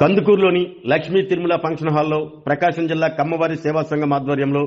కందుకూరులోని Lakshmi Tirumala function హాల్లో ప్రకాశం జిల్లా కమ్మవారి సేవా సంఘం ఆధ్వర్యంలో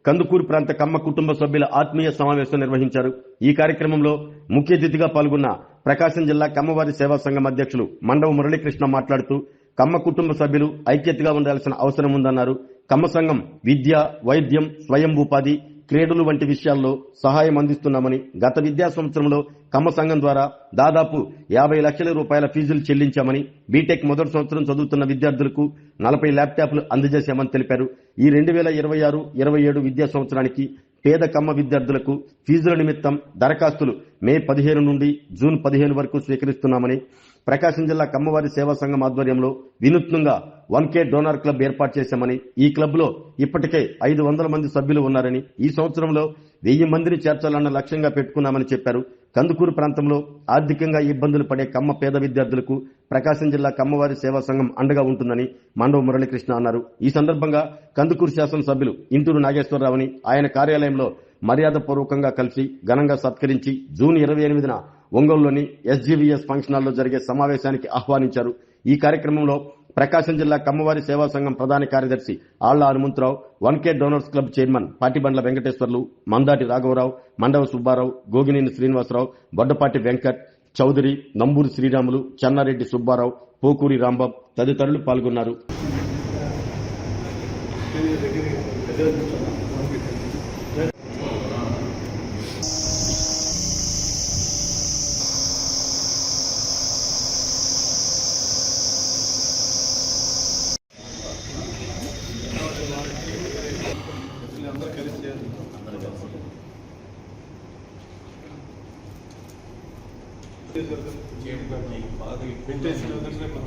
కందుకూరు ప్రాంత కమ్మ కుటుంబ సభ్యుల ఆత్మీయ సమావేశం నిర్వహించారు. ఈ కార్యక్రమంలో ముఖ్య అతిథిగా పాల్గొన్న ప్రకాశం జిల్లా కమ్మవారి సేవా సంఘం అధ్యక్షులు మండవ మురళీకృష్ణ మాట్లాడుతూ కమ్మ కుటుంబ సభ్యులు ఐక్యతగా ఉండాల్సిన అవసరం ఉందన్నారు. కమ్మ సంఘం విద్య, వైద్యం, స్వయం ఉపాధి, క్రీడలు వంటి విషయాల్లో సహాయం అందిస్తున్నామని, గత విద్యా సంవత్సరంలో కమ్మ సంఘం ద్వారా దాదాపు 50 లక్షల రూపాయల ఫీజులు చెల్లించామని, బీటెక్ మొదటి సంవత్సరం చదువుతున్న విద్యార్థులకు 40 ల్యాప్టాప్లు అందజేశామని తెలిపారు. ఈ 2026-27 విద్యా సంవత్సరానికి పేద కమ్మ విద్యార్థులకు ఫీజుల నిమిత్తం దరఖాస్తులు మే 15 నుండి జూన్ 15 వరకు స్వీకరిస్తున్నామని, ప్రకాశం జిల్లా కమ్మవారి సేవా సంఘం ఆధ్వర్యంలో వినూత్నంగా 1K డోనార్ క్లబ్ ఏర్పాటు చేశామని, ఈ క్లబ్ లో ఇప్పటికే 500 మంది సభ్యులు ఉన్నారని, ఈ సంవత్సరంలో 1000 మందిని చేర్చాలన్న లక్ష్యంగా పెట్టుకున్నామని చెప్పారు. కందుకూరు ప్రాంతంలో ఆర్థికంగా ఇబ్బందులు పడే కమ్మ పేద విద్యార్థులకు ప్రకాశం జిల్లా కమ్మవారి సేవా సంఘం అండగా ఉంటుందని మండవ మురళీకృష్ణ అన్నారు. ఈ సందర్భంగా కందుకూరు శాసనసభ్యులు ఇంటూరు నాగేశ్వరరావుని ఆయన కార్యాలయంలో మర్యాదపూర్వకంగా కలిసి ఘనంగా సత్కరించి జూన్ 28న ఒంగోలులోని SGVS ఫంక్షన్ హాల్లో జరిగే సమావేశానికి ఆహ్వానించారు. ఈ కార్యక్రమంలో ప్రకాశం జిల్లా కమ్మవారి సేవా సంఘం ప్రధాన కార్యదర్శి Alla Hanumantharao, 1K donors club chairman Patibandla Venkateswarlu, Mandati రాఘవరావు, మండవ సుబ్బారావు, గోగినేని శ్రీనివాసరావు, బొడ్డపాటి వెంకట్ చౌదరి, నంబూరి శ్రీరాములు, చెన్నారెడ్డి సుబ్బారావు, పోకూరి రాంబాబు తదితరులు పాల్గొన్నారు.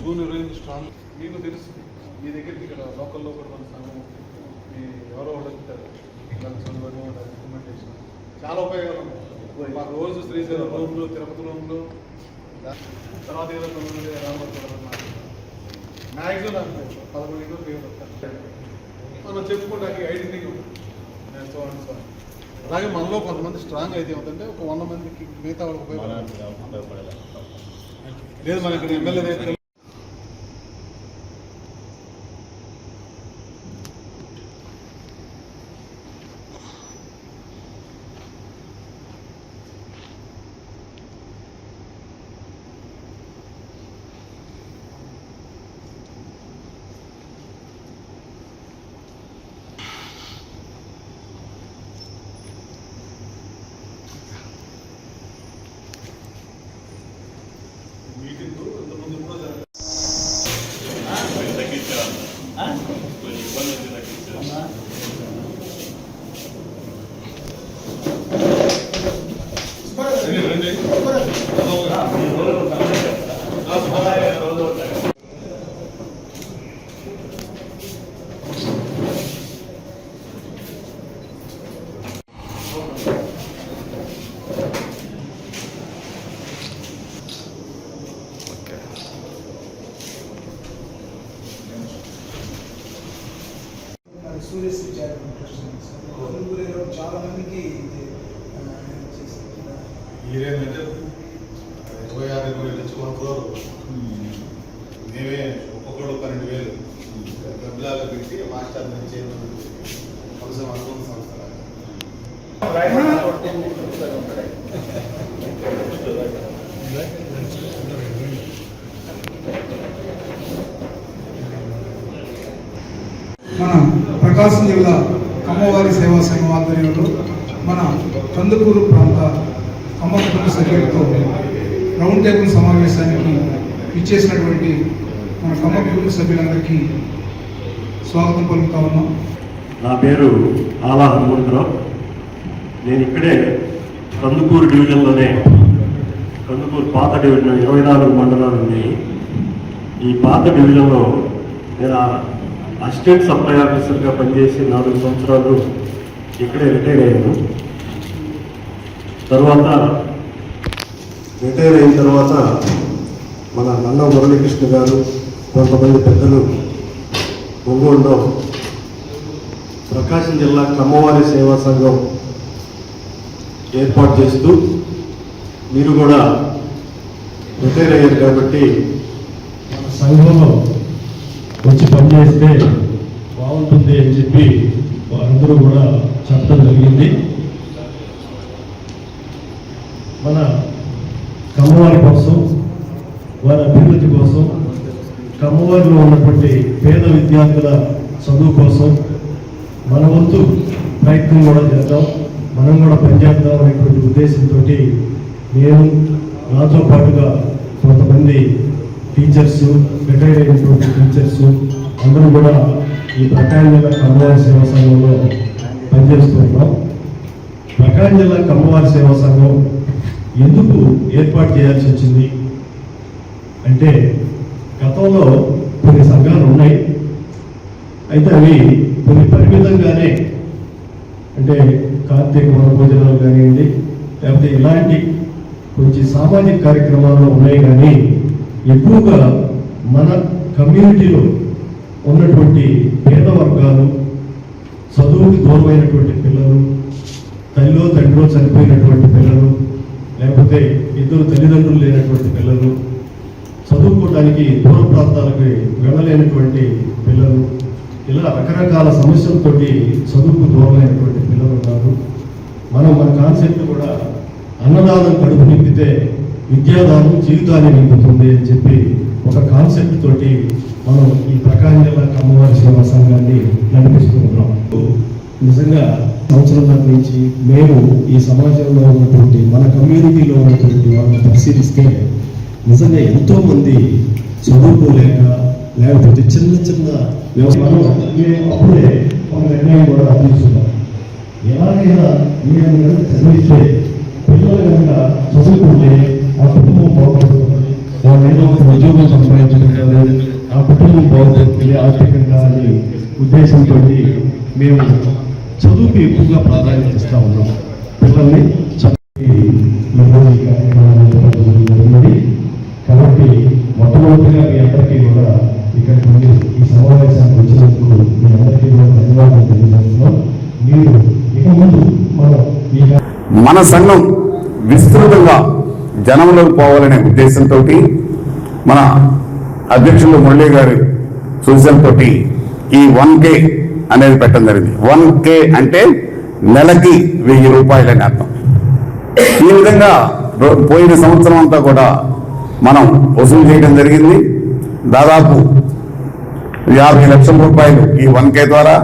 జూన్ 20 స్ట్రాంగ్ మీకు తెలుసు. మీ దగ్గరికి ఇక్కడ లోకల్లో కూడా మన సంఘం మీ ఎవరో అడుగుతారు రికమెండేషన్ చాలా ఉపయోగాలు ఉన్నాయి. మా రోజు శ్రీశైలం రూమ్లు, తిరుపతి రూమ్లు, తర్వాత ఏదో 9 రామవరం మ్యాక్సిమం 11 పేరు మనం చెప్పుకోవడానికి ఐడెంటిటీ ఉంటుంది. అలాగే మనలో కొంతమంది స్ట్రాంగ్ అయితే ఏమిటంటే ఒక 100 మందికి మిగతా వాళ్ళకి ఉపయోగపడాలి. లేదు మనకి ఎమ్మెల్యే చాలా మందికి 26 నుంచి 1 crore మేమే ఒక్కొక్కడు 12,000 డబ్బులాగా పెట్టి మాస్టర్ నుంచి అవసరం అనుకున్న సంస్థ మన ప్రకాశం జిల్లా కమ్మవారి సేవా సంఘం ఆధ్వర్యంలో మన కందుకూరు ప్రాంత కమ్మ కుటుంబ సభ్యులతో రౌండ్ టేబుల్ సమావేశానికి ఇచ్చేసినటువంటి మన కమ్మ కుటుంబ సభ్యులందరికీ స్వాగతం పలుకుతా ఉన్నాం. నా పేరు ఆళ్ల హనుమంతరావు. నేను ఇక్కడే కందుకూరు డివిజన్లోనే, కందుకూరు పాత డివిజన్ 24 మండలాలు ఉన్నాయి. ఈ పాత డివిజన్లో నేను అసిస్టెంట్ సప్లై ఆఫీసర్గా పనిచేసి 4 సంవత్సరాలు ఇక్కడే రిటైర్ అయ్యాను. రిటైర్ అయిన తర్వాత మన మండవ మురళీకృష్ణ గారు, కొంతమంది పెద్దలు ఒంగోలులో ప్రకాశం జిల్లా కమ్మవారి సేవా సంఘం ఏర్పాటు చేస్తూ, మీరు కూడా రిటైర్ అయ్యారు కాబట్టి మన సంఘంలో పనిచేస్తే బాగుంటుంది అని చెప్పి అందరూ కూడా చెప్పడం జరిగింది. మన కమ్మవారి కోసం, వారి అభివృద్ధి కోసం, కమ్మవారిలో ఉన్నటువంటి పేద విద్యార్థుల చదువు కోసం మన వంతు ప్రయత్నం కూడా చేద్దాం, మనం కూడా పనిచేద్దాం అనేటువంటి ఉద్దేశంతో నేను, నాతో పాటుగా కొంతమంది టీచర్స్, రిటైర్ అయినటువంటి టీచర్స్ అందరూ కూడా ఈ ప్రకాశం జిల్లా కమ్మవారి సేవా సంఘంలో పనిచేస్తున్నాం. ప్రకాశం జిల్లా కమ్మవారి సేవా సంఘం ఎందుకు ఏర్పాటు చేయాల్సి వచ్చింది అంటే, గతంలో కొన్ని సంఘాలు ఉన్నాయి, అయితే అవి కొన్ని పరిమితంగానే, అంటే కార్తీక వనభోజనాలు కానివ్వండి, లేకపోతే ఇలాంటి కొంచెం సామాజిక కార్యక్రమాలు ఉన్నాయి. కానీ ఎక్కువగా మన కమ్యూనిటీలో ఉన్నటువంటి పేద వర్గాలు, చదువుకి దూరమైనటువంటి పిల్లలు, తల్లిలో తండ్రిలో చనిపోయినటువంటి పిల్లలు, లేకపోతే ఇద్దరు తల్లిదండ్రులు లేనటువంటి పిల్లలు, చదువుకోవడానికి దూర ప్రాంతాలకు వెళ్ళలేనటువంటి పిల్లలు, ఇలా రకరకాల సమస్యలతోటి చదువుకు దూరమైనటువంటి పిల్లలు ఉన్నారు. మన కాన్సెప్ట్ కూడా అన్నదానం కడుపు నింపితే విద్యాదానం జీవితాన్ని నింపుతుంది అని చెప్పి ఒక కాన్సెప్ట్ తోటి మనం ఈ ప్రకాశం జిల్లా కమ్మవారి సేవా సంఘాన్ని నడిపిస్తున్నాం. నిజంగా సంవత్సరం నుంచి మేము ఈ సమాజంలో ఉన్నటువంటి మన కమ్యూనిటీలో ఉన్నటువంటి వాళ్ళని పరిశీలిస్తే నిజంగా ఎంతో మంది చదువుకోలేక, లేకపోతే చిన్న చిన్న వ్యవసాయం అప్పుడే ఒక నిర్ణయం కూడా తీసుకున్నాం. ఎలాగైనా మీరు చదివిస్తే పిల్లలు కనుక చదువుకుంటే ఆ కుటుంబం బాగుపడుతుంది, వాళ్ళు ఏదో ఒక ఉద్యోగం సంపాదించుకుంటారు, ఆ కుటుంబం బాగుపడుతుంది ఆర్థికంగా అనే ఉద్దేశంతో మేము చదువుకు ఎక్కువగా ప్రాధాన్యత ఇస్తూ ఉన్నాం. పిల్లల్ని జరిగింది కాబట్టి మొట్టమొదటిగా మీ అందరికీ కూడా ఇక్కడికి ఈ సమావేశానికి వచ్చినందుకు మీ అందరికీ కూడా ధన్యవాదాలు తెలియజేస్తున్నాం. మీరు ఇక ముందు మన సంఘం విస్తృతంగా జనంలోకి పోవాలనే ఉద్దేశంతో మన అధ్యక్షులు మురళీ గారి సూచనతో ఈ 1K అనేది పెట్టడం జరిగింది. 1K అంటే నెలకి 1000 రూపాయలు అని అర్థం. ఈ విధంగా పోయిన సంవత్సరం అంతా కూడా మనం వసూలు చేయడం జరిగింది. దాదాపు 50 లక్షల రూపాయలు ఈ 1K ద్వారా,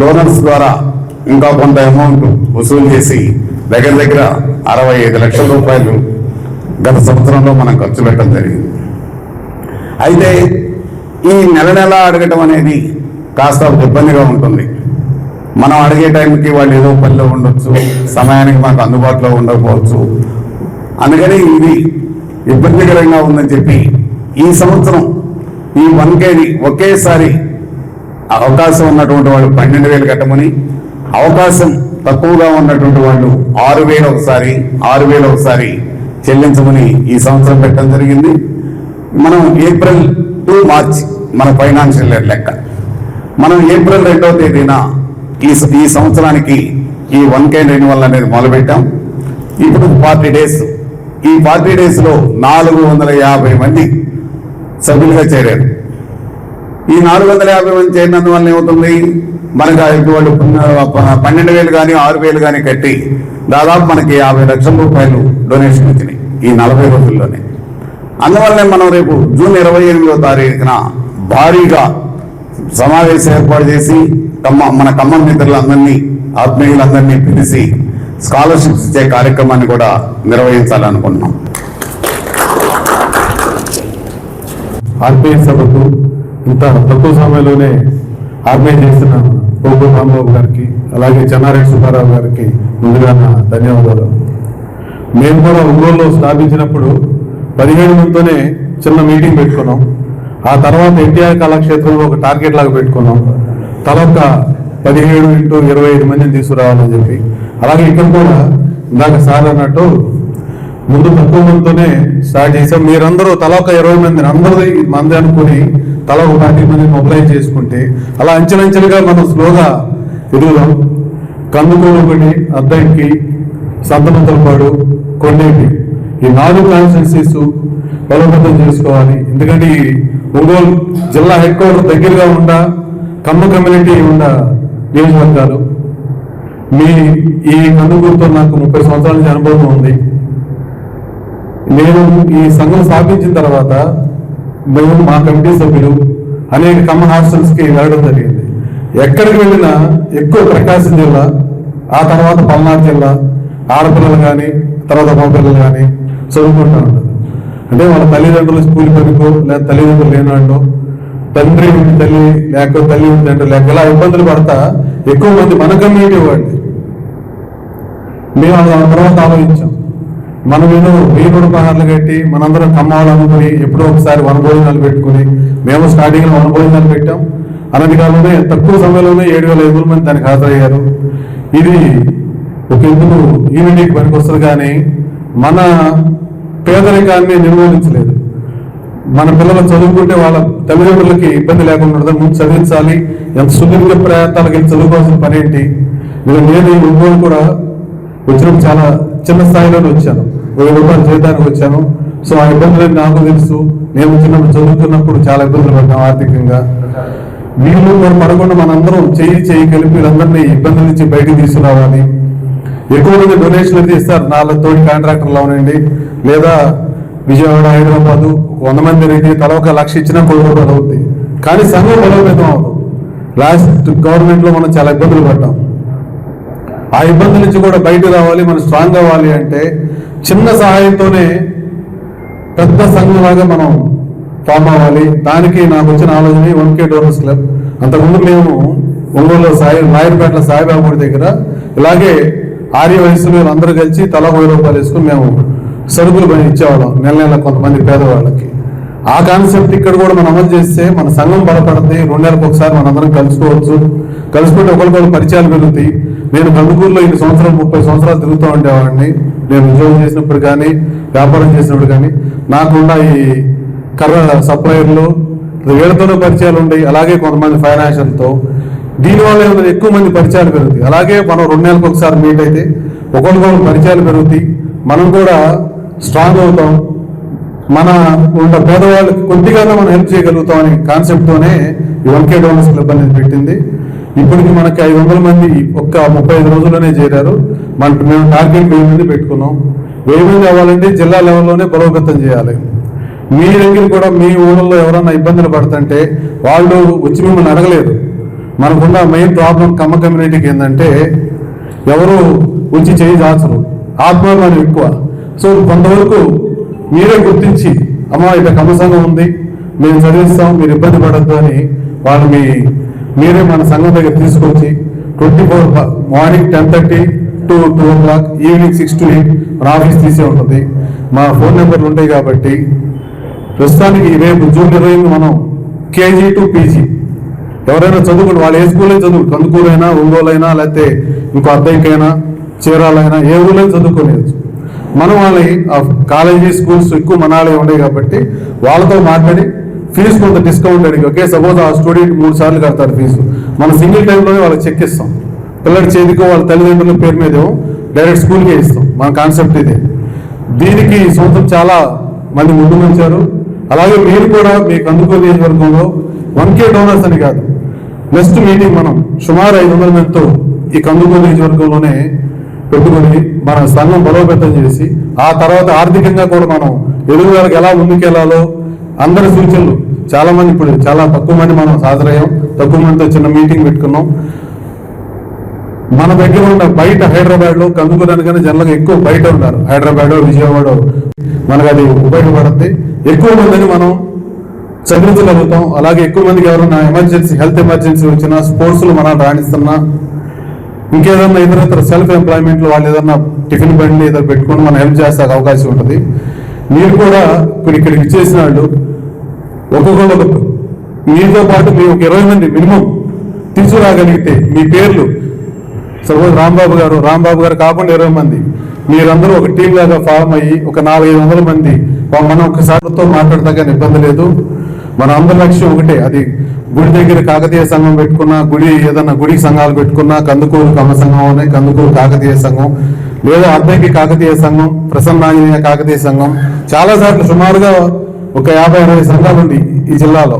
డోనర్స్ ద్వారా ఇంకా కొంత అమౌంట్ వసూలు చేసి దగ్గర 65 లక్షల రూపాయలు గత సంవత్సరంలో మనం ఖర్చు పెట్టడం జరిగింది. అయితే ఈ నెల అడగటం అనేది కాస్త ఇబ్బందిగా ఉంటుంది. మనం అడిగే టైంకి వాళ్ళు ఏదో పనిలో ఉండొచ్చు, సమయానికి మనకు అందుబాటులో ఉండకపోవచ్చు. అందుకని ఇది ఇబ్బందికరంగా ఉందని చెప్పి ఈ సంవత్సరం ఈ 1Kని ఒకేసారి అవకాశం ఉన్నటువంటి వాళ్ళు 12,000 కట్టమని, అవకాశం తక్కువగా ఉన్నటువంటి వాళ్ళు 6,000 ఒకసారి, 6,000 ఒకసారి చెల్లించమని ఈ సంవత్సరం పెట్టడం జరిగింది. మనం ఏప్రిల్ టు మార్చ్ మన ఫైనాన్షియల్ ఇయర్ లెక్క. మనం ఏప్రిల్ 2వ తేదీన ఈ సంవత్సరానికి ఈ 1K రెన్యువల్ అనేది మొదలుపెట్టాం. ఇప్పుడు 40 డేస్. ఈ 40 డేస్లో 450 మంది సభ్యులుగా చేరారు. ఈ 450 మంది చేరినందువల్ల ఏమవుతుంది, మనకు వాళ్ళు 12,000 కానీ 6,000 కానీ కట్టి దాదాపు మనకి 50 లక్షల రూపాయలు డొనేషన్ వచ్చినాయి ఈ 40 రోజుల్లోనే. అందువల్లనే మనం రేపు జూన్ 28వ తారీఖున భారీగా సమావేశం ఏర్పాటు చేసి మన ఖమ్మం మిత్రులందరినీ, ఆత్మీయులందరినీ పిలిచి స్కాలర్షిప్స్ ఇచ్చే కార్యక్రమాన్ని కూడా నిర్వహించాలనుకుంటున్నాం. ఆర్పీఎస్ సభకు ఇంత తక్కువ సమయంలోనే ఆర్గనైజ్ చేస్తున్న పోపు రాంబాబు గారికి, అలాగే చెన్నారెడ్డి సుబ్బారావు గారికి ముందుగా నా ధన్యవాదాలు. మేము కూడా ఒంగోలులో స్థాపించినప్పుడు 17 మందితోనే చిన్న మీటింగ్ పెట్టుకున్నాం. ఆ తర్వాత ఎన్టీఆర్ కళాక్షేత్రంలో ఒక టార్గెట్ లాగా పెట్టుకున్నాం. తలొక్క 17 × 25 మందిని తీసుకురావాలని చెప్పి. అలాగే ఇక్కడ కూడా ఇందాక సార్ అన్నట్టు ముందు తక్కువ మందితోనే స్టార్ట్ చేసాం. మీరందరూ తల ఒక 20 మందిని అందరూ మంది అనుకుని తల ఒక 40 మందిని మొబిలైజ్ చేసుకుంటే అలా అంచెలంచెలుగా మనం స్లోగా ఎదుగుదాం. కందుకూరు ఒకటి, అద్దంకి, సంతమంతలపాడు, కొండేటి, ఈ 4 కాన్స్టిట్యున్సీస్ బలోపేతం చేసుకోవాలి. ఎందుకంటే ఈ ఒంగోలు జిల్లా హెడ్ క్వార్టర్ దగ్గరగా ఉన్న కమ్మ కమ్యూనిటీ ఉన్న నియోజకవర్గాలు. ఈ కందుకూరుతో నాకు 30 సంవత్సరాల నుంచి అనుభవం ఉంది. నేను ఈ సంఘం స్థాపించిన తర్వాత మేము మా కమిటీ సభ్యులు అనేక కమ్మ హాస్టల్స్కి వెళ్ళడం జరిగింది. ఎక్కడికి వెళ్ళినా ఎక్కువ ప్రకాశం జిల్లా, ఆ తర్వాత పల్నాడు జిల్లా ఆడపిల్లలు కానీ తర్వాత మగపిల్లలు కానీ చదువుకుంటూ ఉంటారు. అంటే వాళ్ళ తల్లిదండ్రులు స్కూల్ పనికో లేదా తల్లిదండ్రులు లేనాడో, తండ్రి తల్లి లేక తల్లి తండ్రి లేక ఇలా ఇబ్బందులు పడతా ఎక్కువ మంది మన కమ్యూనిటీ వాళ్ళు. మేము ఆ తర్వాత ఆలోచించాం, మనం ఏదో 1000 రూపాయలు కట్టి మనందరం కమ్మాలు అనుకుని ఎప్పుడో ఒకసారి వనభోజనాలు పెట్టుకుని, మేము స్టార్టింగ్లో వనభోజనాలు పెట్టాం. అనతి కాలంలోనే తక్కువ సమయంలోనే 7,500 మంది దానికి హాజరయ్యారు. ఇది ఒక ఎందుకు యూనిటీకి పనికొస్తుంది, కానీ మన పేదరికాన్ని నిర్మూలించలేదు. మన పిల్లలు చదువుకుంటే వాళ్ళ తల్లిదండ్రులకి ఇబ్బంది లేకుండా ఉంటుంది. ముందు చదివించాలి. ఎంత సుదీర్ఘ ప్రయత్నాలకు వెళ్ళి చదువుకోవాల్సిన పని ఏంటి? నేను ఈ ఒంగోలు కూడా వచ్చినప్పుడు చాలా చిన్న స్థాయిలోనే వచ్చాను, 1000 రూపాయలు జీతానికి వచ్చాను. సో ఆ ఇబ్బందులు నాకు తెలుసు. నేను చిన్నప్పుడు చదువుతున్నప్పుడు చాలా ఇబ్బందులు పడ్డాం ఆర్థికంగా. వీళ్ళు కూడా పడకుండా మనందరం చేయి కలిపి వీళ్ళందరినీ ఇబ్బందుల నుంచి బయటకు తీసుకురావాలి. ఎక్కువ మంది డొనేషన్లు అయితే ఇస్తారు, 4 తోటి కాంట్రాక్టర్లు అవునండి, లేదా విజయవాడ హైదరాబాదు 100 మంది అయితే తల 1 లక్ష ఇచ్చినా 1 కోటి రూపాయలు అవుతుంది. కానీ సంఘం బలోపేతం అవుతుంది. లాస్ట్ గవర్నమెంట్లో మనం చాలా ఇబ్బందులు పడ్డాం. ఆ ఇబ్బందుల నుంచి కూడా బయటకు రావాలి, మనం స్ట్రాంగ్ అవ్వాలి అంటే చిన్న సహాయంతోనే పెద్ద సంఘంలాగా మనం ఫామ్ అవ్వాలి. దానికి నాకు వచ్చిన ఆలోచన 1K డోనర్స్ క్లబ్. అంతకుముందు మేము ఒంగోలు రాయర్పేటలో సాయిబాబుడి దగ్గర ఇలాగే ఆర్య వయసులో అందరూ కలిసి తలా 1000 రూపాయలు వేసుకుని మేము సరుకులు పని ఇచ్చేవాళ్ళం నెల కొంతమంది పేదవాళ్ళకి. ఆ కాన్సెప్ట్ ఇక్కడ కూడా మనం అమలు చేస్తే మన సంఘం బలపడుతుంది. 2 నెలలకు ఒకసారి మనందరం కలుసుకోవచ్చు. కలుసుకుంటే ఒకరికొకరు పరిచయాలు పెరుగుతాయి. నేను కందుకూరులో 30 సంవత్సరాలు తిరుగుతూ ఉండేవాడిని. నేను ఉద్యోగం చేసినప్పుడు కానీ వ్యాపారం చేసినప్పుడు కానీ నాకున్న ఈ కర్ర సప్లయర్లు వీళ్ళతోనూ పరిచయాలు ఉంటాయి. అలాగే కొంతమంది ఫైనాన్షియల్తో. దీనివల్ల ఏమైనా ఎక్కువ మంది పరిచయాలు పెరుగుతాయి. అలాగే మనం 2 నెలలకు ఒకసారి మీట్ అయితే ఒకరికొకరు పరిచయాలు పెరుగుతాయి. మనం కూడా స్ట్రాంగ్ అవుతాం. మన ఉన్న పేదవాళ్ళకి కొద్దిగా మనం హెల్ప్ చేయగలుగుతాం అనే కాన్సెప్ట్తోనే ఈ 1K డోనర్స్ క్లబ్ అనేది పెట్టింది. ఇప్పటికి మనకి 500 మంది ఒక్క 35 రోజుల్లోనే చేరారు. మేము టార్గెట్ 1000 మంది పెట్టుకున్నాం. 1000 మంది అవ్వాలంటే జిల్లా లెవెల్లోనే బలోపేతం చేయాలి. మీ దగ్గర కూడా మీ ఊళ్ళో ఎవరన్నా ఇబ్బందులు పడుతుంటే వాళ్ళు వచ్చి మిమ్మల్ని అడగలేదు. మనకున్న మెయిన్ ప్రాబ్లం కమ్మ కమ్యూనిటీకి ఏంటంటే ఎవరు వచ్చి చేయి దాచరు, ఆత్మాభిమానం ఎక్కువ. సో కొంతవరకు మీరే గుర్తించి అమ్మా ఇక కమ్మ సంఘం ఉంది, మేము చదివిస్తాం, మీరు ఇబ్బంది పడద్దు అని వాళ్ళు మీరే మన సంఘం దగ్గర తీసుకొచ్చి 24 morning 10:30 to 2 o'clock, evening 6 to 8 మన ఆఫీస్ తీసే ఉంటుంది. మా ఫోన్ నెంబర్లు ఉంటాయి కాబట్టి ప్రస్తుతానికి రేపు జూన్ 20 మనం KG to PG ఎవరైనా చదువుకుంటే వాళ్ళు ఏ స్కూల్లో చదువు, కందుకూరైనా ఒంగోలైనా లేకపోతే ఇంకో అద్దెకైనా చీరాలైనా ఏ ఊళ్ళో చదువుకోలేదు. మనం వాళ్ళని కాలేజీ స్కూల్స్ ఎక్కువ మనాలే ఉన్నాయి కాబట్టి వాళ్ళతో మాట్లాడి ఫీజు కొంత డిస్కౌంట్ అడిగి, ఓకే సపోజ్ ఆ స్టూడెంట్ 3 సార్లు కడతారు ఫీజు, మనం సింగిల్ టైంలోనే వాళ్ళకి చెక్ ఇస్తాం. పిల్లడి చేతికో వాళ్ళ తల్లిదండ్రుల పేరు మీద డైరెక్ట్ స్కూల్కే ఇస్తాం. మన కాన్సెప్ట్ ఇదే. దీనికి సొంతం చాలా మంది ముందు ఉంచారు. అలాగే మీరు కూడా మీ కందుకూరు నియోజకవర్గంలో 1K డోనర్స్ అని కాదు, నెక్స్ట్ మీటింగ్ మనం సుమారు 500 మందితో ఈ కందుకూరు నియోజకవర్గంలోనే పెట్టుకుని మన సంఘం బలోపేతం చేసి ఆ తర్వాత ఆర్థికంగా కూడా మనం ఎదుగుదలకు ఎలా ముందుకెళ్లాలో అందరి సూచనలు చాలా మంది, ఇప్పుడు చాలా తక్కువ మంది మనం హాజరయ్యాం, తక్కువ మందితో చిన్న మీటింగ్ పెట్టుకున్నాం. మన దగ్గర ఉన్న బయట హైదరాబాద్లో కందుకూరు అనగానే జనరల్గా ఎక్కువ బయట ఉంటారు, హైదరాబాద్ విజయవాడ, మనకు అది ఉపయోగపడుతుంది. ఎక్కువ మందిని మనం చదివించగలుగుతాం. అలాగే ఎక్కువ మందికి ఎవరైనా ఎమర్జెన్సీ హెల్త్ ఎమర్జెన్సీ వచ్చినా, స్పోర్ట్స్లో మనం రాణిస్తున్నా, ఇంకేదన్నా ఇతర సెల్ఫ్ ఎంప్లాయ్మెంట్లో వాళ్ళు ఏదన్నా టిఫిన్ బండి ఏదైనా పెట్టుకొని మనం హెల్ప్ చేసే అవకాశం ఉంటుంది. మీరు కూడా ఇక్కడికి ఇచ్చేసిన వాళ్ళు ఒక్కొక్కరు మీతో పాటు మీరు ఒక 20 మంది మినిమం తీసుకురాగలిగితే మీ పేర్లు సపోజ్ రాంబాబు గారు కాకుండా 20 మంది మీరందరూ ఒక టీం లాగా ఫామ్ అయ్యి ఒక 400-500 మంది మనం ఒకసారితో మాట్లాడతా కానీ ఇబ్బంది లేదు. మన అందరి లక్ష్యం ఒకటే, అది గుడి దగ్గర కాకతీయ సంఘం పెట్టుకున్నా, ఏదన్నా గుడి సంఘాలు పెట్టుకున్నా, కందుకూరు కమ్మ సంఘం అనే కందుకూరు కాకతీయ సంఘం లేదా అద్దంకి కాకతీయ సంఘం, ప్రసన్నాంజనేయ కాకతీయ సంఘం, చాలాసార్లు సుమారుగా ఒక 50-60 సంఘాలు ఉంది ఈ జిల్లాలో.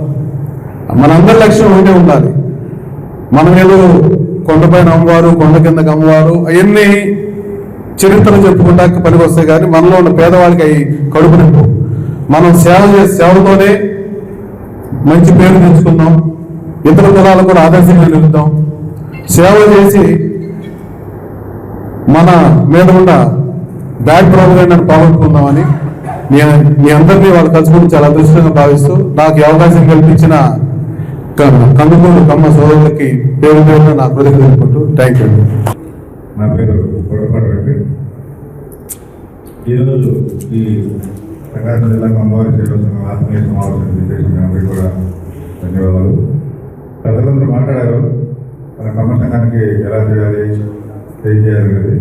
మనందరి లక్ష్యం ఒకటే ఉండాలి. మనం ఏదో కొండపైన అమ్మవారు, కొండ కిందకి అమ్మవారు అవన్నీ చరిత్రలు చెప్పుకుంటా పనికి వస్తాయి, కానీ మనలో ఉన్న పేదవాళ్ళకి అవి కడుపు నింపు. మనం సేవతోనే మంచి పేరు తెచ్చుకుందాం, ఇతర కులాలకు కూడా ఆదర్శంగా నిలుద్దాం, సేవ చేసి మన మీద ఉన్న బ్యాడ్ ప్రాబ్లం పోగొట్టుకుందామని మీ అందరినీ వాళ్ళు కలుసుకుని చాలా అదృష్టంగా భావిస్తూ నాకు ఈ అవకాశం కల్పించిన కందుకూరు కమ్మ సోదరులకి పేరు పేరున నా కృతజ్ఞతలు తెలుపుకుంటూ థ్యాంక్ యూ. నా పేరు పొడపాటి రెడ్డి. ఈరోజు ఈ ప్రకాశం జిల్లా అమ్మవారి సేవా సంఘం ఆత్మీయ సమావేశం చేసిన అందరికీ కూడా ధన్యవాదాలు. ప్రజలందరూ మాట్లాడారు మన కమ్మ సంఘానికి ఎలా చేయాలి, ఏం చేయాలి అనేది.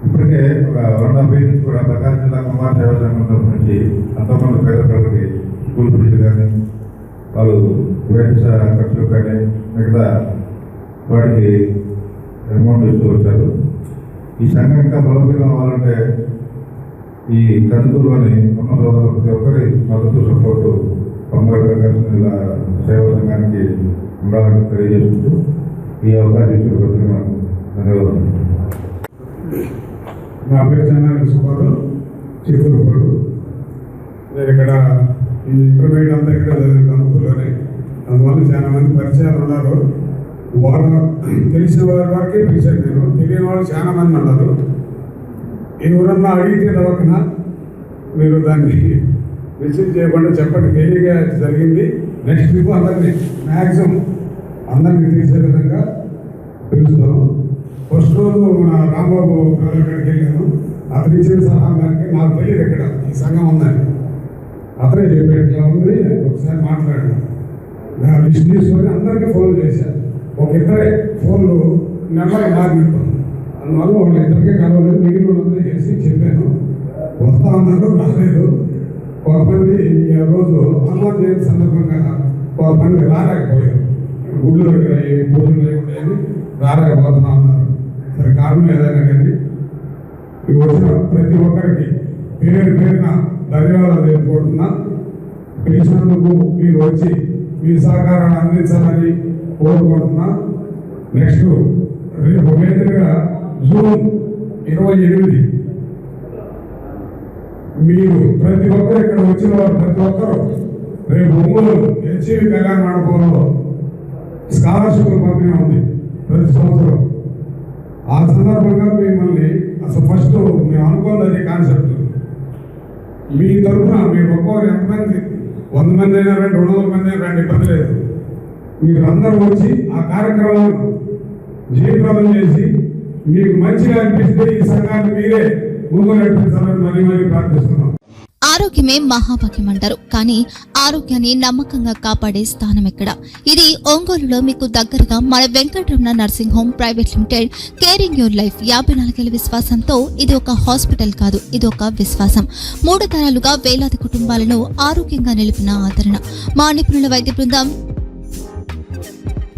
ఇప్పటికే ఒక 1.5 పేజెస్ కూడా ప్రకాశం జిల్లా అమ్మవారి సేవా సంఘం తరఫు నుంచి అంతమంది పేద ప్రజలకి స్కూల్ ఫీజు కానీ, వాళ్ళు వేరే ఖర్చులు కానీ, మిగతా వాటికి అమౌంట్ ఇస్తూ వచ్చారు. ఈ సంఘం ఇంకా బలోపేతం అవ్వాలంటే ఈ కందుకూరులోని ఉన్న సోదరులు ప్రతి ఒక్కరి మద్దతు సపోర్టు అమ్మవారి ప్రకాశం జిల్లా సేవా సంఘానికి ఉండాలని తెలియజేసుకుంటూ ఈ అవకాశం ఇచ్చిన నాకు ధన్యవాదాలు. నా పేరు చెన్నారెడ్డి సుబ్బారావు, చిత్తూరుపాడు. నేను ఇక్కడ ఈ ఇంటర్మీడియట్ అంతా ఇక్కడ కందుకూరులోనే, అందువల్ల చాలా మంది పరిచయాలు ఉన్నారు. వాళ్ళు తెలిసిన వారి వరకే పిలిచాను నేను, తెలియని వాళ్ళు చాలా మంది ఉన్నారు. ఎవరన్నా అడిగితే దవకన మీరు దాన్ని రిసీవ్ చేయకుండా చెప్పండి, తెలియగా జరిగింది. నెక్స్ట్ వీక్ అందరినీ మ్యాక్సిమం అందరికీ తెలిసే విధంగా పిలుస్తాను. ఫస్ట్ రోజు మన రాంబాబు దగ్గరికి వెళ్ళాను. అతను ఇచ్చిన సలహా మేరకు నాకు తెలియదు ఇక్కడ ఈ సంఘం ఉందని, అతనే చెప్పాడు ఇట్లా ఉంది, ఒకసారి మాట్లాడాను. నా లిస్ట్ తీసుకొని అందరికీ ఫోన్ చేశాను. ఒక ఇద్దరే ఫోన్లు నెంబర్ మారినట్టు, అందువల్ల వాళ్ళు ఇద్దరికే కలవలేదు. మిగిలిన వాళ్ళందరూ చేసి చెప్పాను. వస్తా ఉన్నారు, రాలేదు. కొంతమంది ఈ రోజు హనుమాన్ జయంతి సందర్భంగా కొంతమంది రాలేకపోయారు. గుళ్ళు దగ్గర పూజలు లేకుండా రాలేకపోతున్నా ఉన్నారు. సరే, కారణం ఏదైనా కానీ వచ్చిన ప్రతి ఒక్కరికి పేరు పేరున ధన్యవాదాలు తెలుపుకుంటున్నా. పిలిచినందుకు మీరు వచ్చి మీ సహకారాన్ని అందించాలని కోరుకుంటున్నా. నెక్స్ట్ రేపు మేజర్గా జూన్ 28 మీరు ప్రతి ఒక్కరు ఇక్కడ వచ్చిన వారు ప్రతి ఒక్కరు రేపు ఒంగోలు హెచ్ఈవి కళ్యాణ మండపంలో స్కాలర్షిప్లు పంపిణీ ఉంది ప్రతి సంవత్సరం. ఆ సందర్భంగా మిమ్మల్ని అసలు ఫస్ట్ మేము అనుకోలేదు కాన్సెప్ట్. మీ తరఫున మీరు ఒక్కొక్కరు ఎంతమంది, 100 మంది అయినా రండి, 200 మంది అయినా రండి, ఇబ్బంది లేదు. మీరు అందరూ వచ్చి ఆ కార్యక్రమాలను జయప్రదం చేసి మీకు మంచిగా అనిపిస్తే ఈ సంఘాన్ని మీరే ముందు నడిపించాలని మరీ మరీ ప్రార్థిస్తున్నాం. ఆరోగ్యమే మహాభాగ్యం అంటారు, కానీ ఆరోగ్యాన్ని నమ్మకంగా కాపాడే స్థానం ఎక్కడ? ఇది ఒంగోలులో మీకు దగ్గరగా మన Venkataramana nursing home private limited. Caring your life 54 ఏళ్ల విశ్వాసంతో ఇది ఒక హాస్పిటల్ కాదు, ఇది ఒక విశ్వాసం. 3 తరాలుగా వేలాది కుటుంబాలను ఆరోగ్యంగా నిలిపిన ఆదరణ. మా నిపుణుల వైద్య బృందం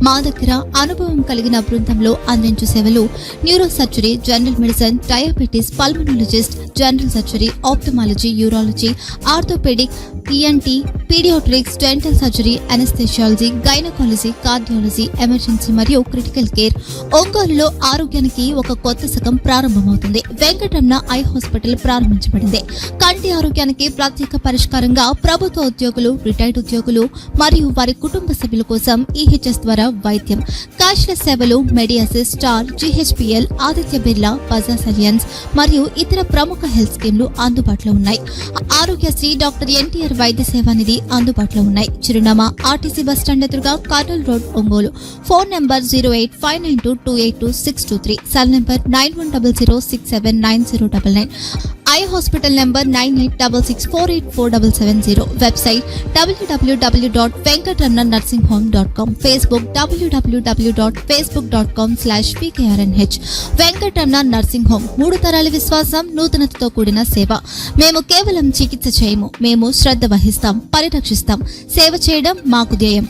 మా దగ్గర అనుభవం కలిగిన బృందంలో అందించే సేవలు neuro surgery, general medicine, diabetes, pulmonologist, general surgery, ophthalmology, urology, orthopaedic, ENT, paediatrics, dental surgery, anaesthesiology, gynaecology, cardiology, emergency మరియు క్రిటికల్ కేర్. ఒంగోలులో ఆరోగ్యానికి ఒక కొత్త శకం ప్రారంభమవుతుంది. వెంకటరమణ ఐ హాస్పిటల్ ప్రారంభించబడింది. కంటి ఆరోగ్యానికి ప్రత్యేక పరిష్కారంగా ప్రభుత్వ ఉద్యోగులు, రిటైర్డ్ ఉద్యోగులు మరియు వారి కుటుంబ సభ్యుల కోసం ఈహెచ్ఎస్ ద్వారా వైద్యం, క్యాష్లెస్ సేవలు, Medi Assist, Star, GHPL, Aditya Birla, Bajaj Allianz మరియు ఇతర ప్రముఖ హెల్త్ స్కీమ్లు అందుబాటులో ఉన్నాయి. ఆరోగ్యశ్రీ, డాక్టర్ ఎన్టీఆర్ వైద్య సేవా నిధి అందుబాటులో ఉన్నాయి. చిరునామా ఆర్టీసీ బస్టాండ్ ఎదురుగా, Kurnool road, Ongole. Phone number 08592282623, cell number 9100679099. Eye hospital number 9866484770. Website www.venkatramanarsinghome.com. Facebook www.facebook.com/pkrnh. Venkataramana nursing home, 3 తరాల విశ్వాసం, నూతనతతో కూడిన సేవ. మేము కేవలం చికిత్స చేయము, మేము శ్రద్ధ వహిస్తాం, పరిరక్షిస్తాం. సేవ చేయడం మాకు ధ్యేయం.